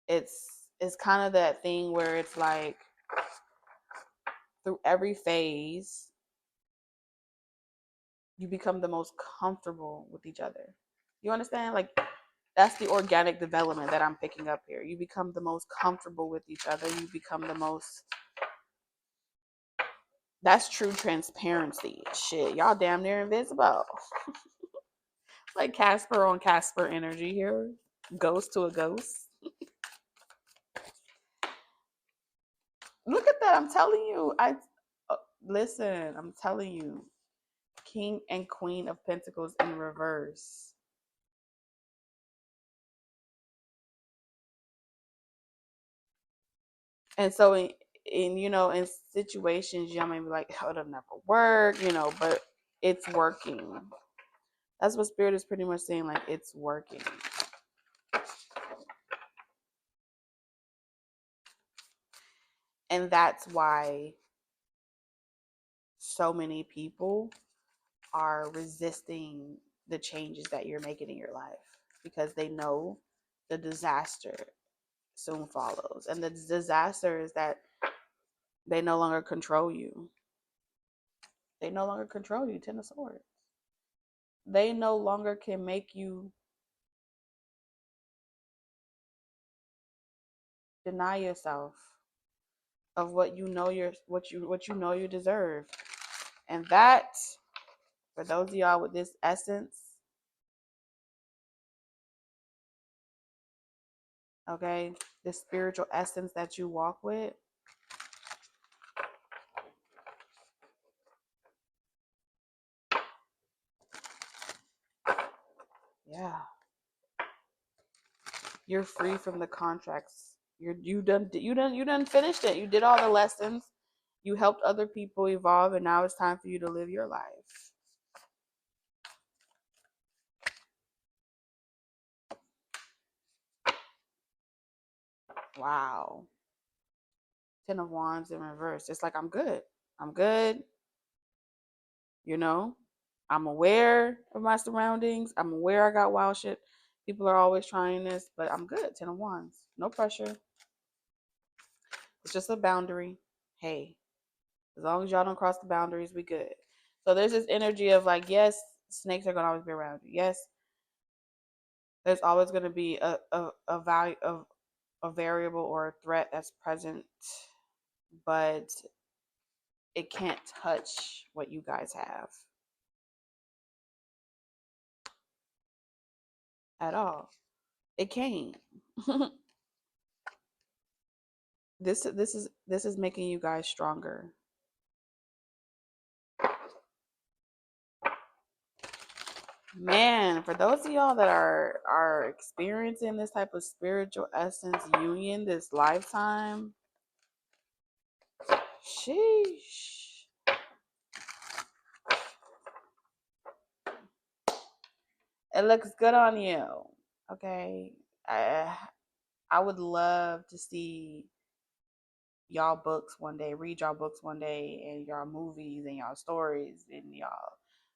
it's kind of that thing where it's like through every phase you become the most comfortable with each other. You understand? Like, that's the organic development that I'm picking up here. You become the most comfortable with each other. You become the most, that's true transparency. Shit, y'all damn near invisible. Like Casper on Casper energy here. Ghost to a ghost. Look at that. I'm telling you. Listen, I'm telling you. King and Queen of Pentacles in reverse. And so in you know, in situations y'all may be like, oh, it'll never work, you know, but it's working. That's what Spirit is pretty much saying, like, it's working. And that's why so many people are resisting the changes that you're making in your life, because they know the disaster soon follows. And the disaster is that they no longer control you. They no longer control you, Ten of Swords. They no longer can make you deny yourself of what you know what you know you deserve. And that, for those of y'all with this essence, okay, this spiritual essence that you walk with, yeah, you're free from the contracts. You done finished it. You did all the lessons. You helped other people evolve, and now it's time for you to live your life. Wow. Ten of Wands in reverse. It's like, I'm good. I'm good. You know, I'm aware of my surroundings. I'm aware I got wild shit. People are always trying this, but I'm good. 10 of Wands. No pressure. It's just a boundary. Hey, as long as y'all don't cross the boundaries, we good. So there's this energy of like, yes, snakes are gonna always be around you. Yes, there's always gonna be a value of a variable or a threat that's present, but it can't touch what you guys have at all. It can't. This is making you guys stronger. Man, for those of y'all that are experiencing this type of spiritual essence union this lifetime, sheesh. It looks good on you. Okay. I would love to see y'all books one day, read y'all books one day, and y'all movies and y'all stories and y'all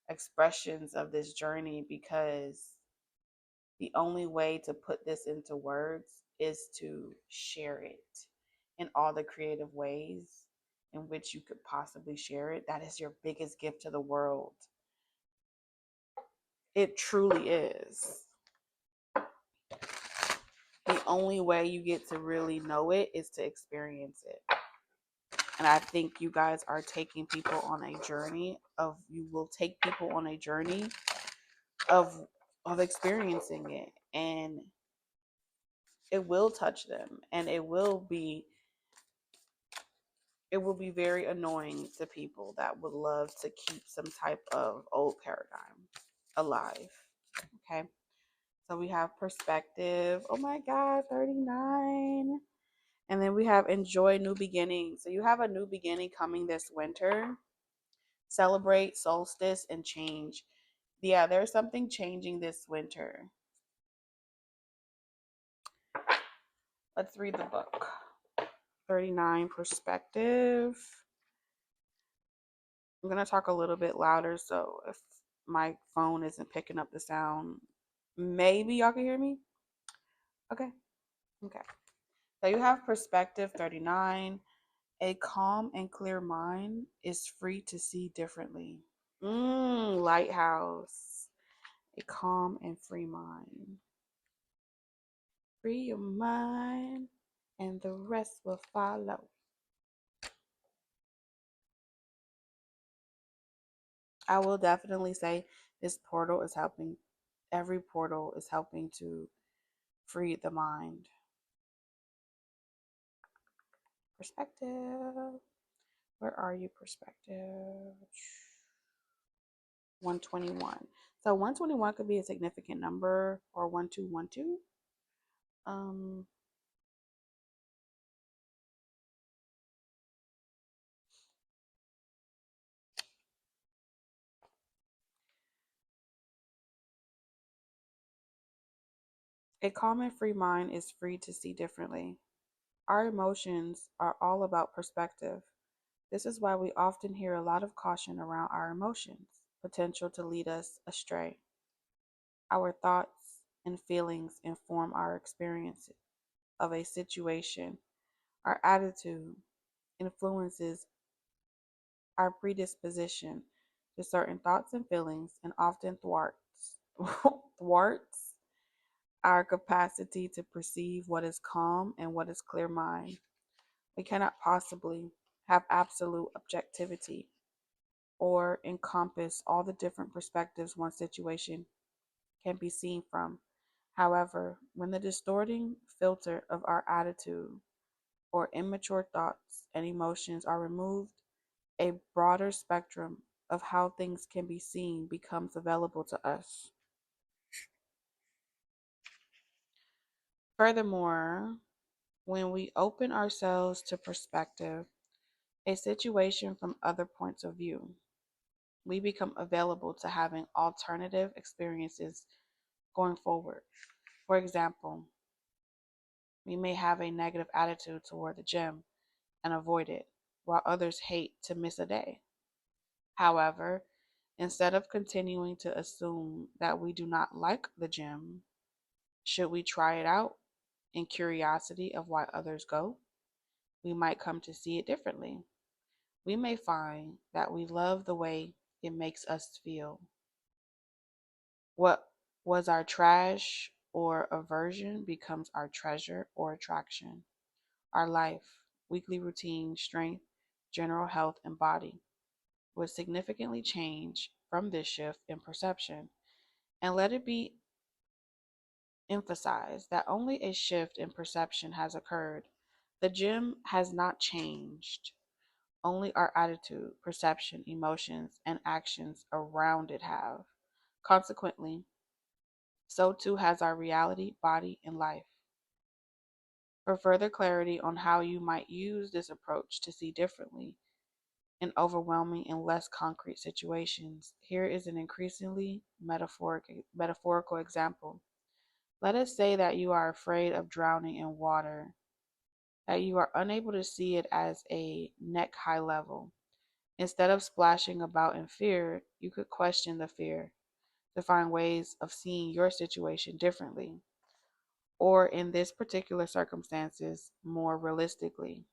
expressions of this journey, because the only way to put this into words is to share it in all the creative ways in which you could possibly share it. That is your biggest gift to the world. It truly is. The only way you get to really know it is to experience it. And I think you guys are taking people on a journey of, you will take people on a journey of experiencing it, and it will touch them, and it will be very annoying to people that would love to keep some type of old paradigm alive. Okay. So we have perspective. Oh my God, 39. And then we have enjoy new beginnings. So you have a new beginning coming this winter. Celebrate solstice and change. Yeah, there's something changing this winter. Let's read the book. 39 perspective. I'm going to talk a little bit louder, so if my phone isn't picking up the sound, maybe y'all can hear me. Okay. Okay. So you have perspective 39. A calm and clear mind is free to see differently. Lighthouse. A calm and free mind. Free your mind and the rest will follow. I will definitely say this portal is helping. Every portal is helping to free the mind. Perspective. Where are you, perspective? 121. So 121 could be a significant number, or 1212. Um, a calm and free mind is free to see differently. Our emotions are all about perspective. This is why we often hear a lot of caution around our emotions, potential to lead us astray. Our thoughts and feelings inform our experience of a situation. Our attitude influences our predisposition to certain thoughts and feelings, and often thwarts our capacity to perceive what is calm and what is clear mind. We cannot possibly have absolute objectivity or encompass all the different perspectives one situation can be seen from. However, when the distorting filter of our attitude or immature thoughts and emotions are removed, a broader spectrum of how things can be seen becomes available to us. Furthermore, when we open ourselves to perspective, a situation from other points of view, we become available to having alternative experiences going forward. For example, we may have a negative attitude toward the gym and avoid it, while others hate to miss a day. However, instead of continuing to assume that we do not like the gym, Should we try it out in curiosity of why others go? We might come to see it differently. We may find that we love the way it makes us feel. What was our trash or aversion becomes our treasure or attraction. Our life, weekly routine, strength, general health, and body would significantly change from this shift in perception. And let it be emphasized that only a shift in perception has occurred. The gym has not changed. Only our attitude, perception, emotions, and actions around it have. Consequently, so too has our reality, body, and life. For further clarity on how you might use this approach to see differently in overwhelming and less concrete situations, here is an increasingly metaphorical example. Let us say that you are afraid of drowning in water, that you are unable to see it as a neck high level. Instead of splashing about in fear, you could question the fear to find ways of seeing your situation differently, or in this particular circumstances, more realistically.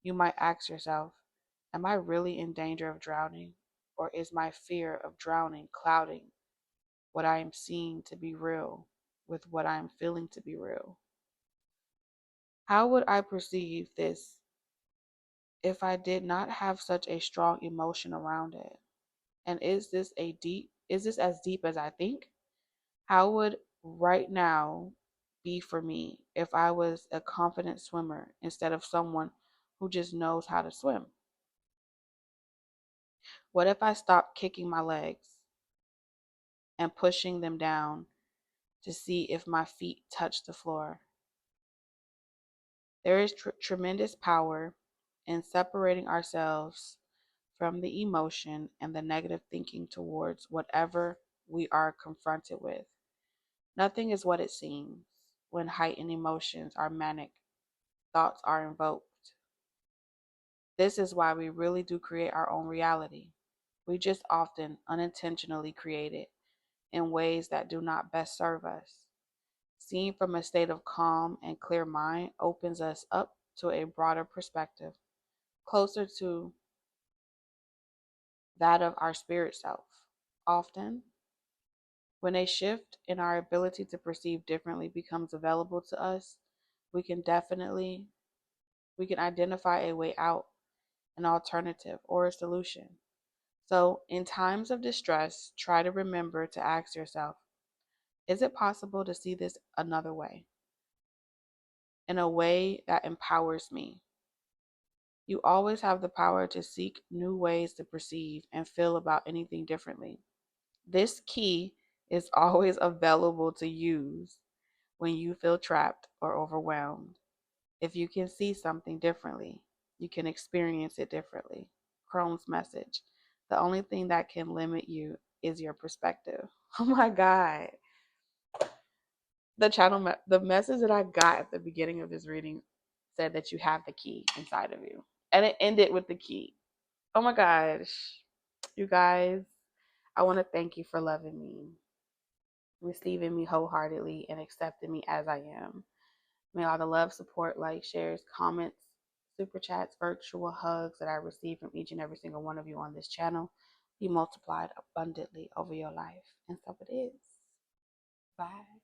You might ask yourself, am I really in danger of drowning? Or is my fear of drowning clouding what I am seeing to be real with what I am feeling to be real? How would I perceive this if I did not have such a strong emotion around it? And is this as deep as I think? How would right now be for me if I was a confident swimmer instead of someone who just knows how to swim? What if I stopped kicking my legs and pushing them down to see if my feet touch the floor? There is tremendous power in separating ourselves from the emotion and the negative thinking towards whatever we are confronted with. Nothing is what it seems when heightened emotions are manic, thoughts are invoked. This is why we really do create our own reality. We just often unintentionally create it in ways that do not best serve us. Seeing from a state of calm and clear mind opens us up to a broader perspective, closer to that of our spirit self. Often, when a shift in our ability to perceive differently becomes available to us, we can definitely we can identify a way out, an alternative, or a solution. So, in times of distress, try to remember to ask yourself, is it possible to see this another way? In a way that empowers me. You always have the power to seek new ways to perceive and feel about anything differently. This key is always available to use when you feel trapped or overwhelmed. If you can see something differently, you can experience it differently. Chrome's message. The only thing that can limit you is your perspective. Oh my God. The message that I got at the beginning of this reading said that you have the key inside of you. And it ended with the key. Oh my gosh. You guys, I want to thank you for loving me, receiving me wholeheartedly, and accepting me as I am. May all the love, support, likes, shares, comments, super chats, virtual hugs that I receive from each and every single one of you on this channel be multiplied abundantly over your life. And so it is. Bye.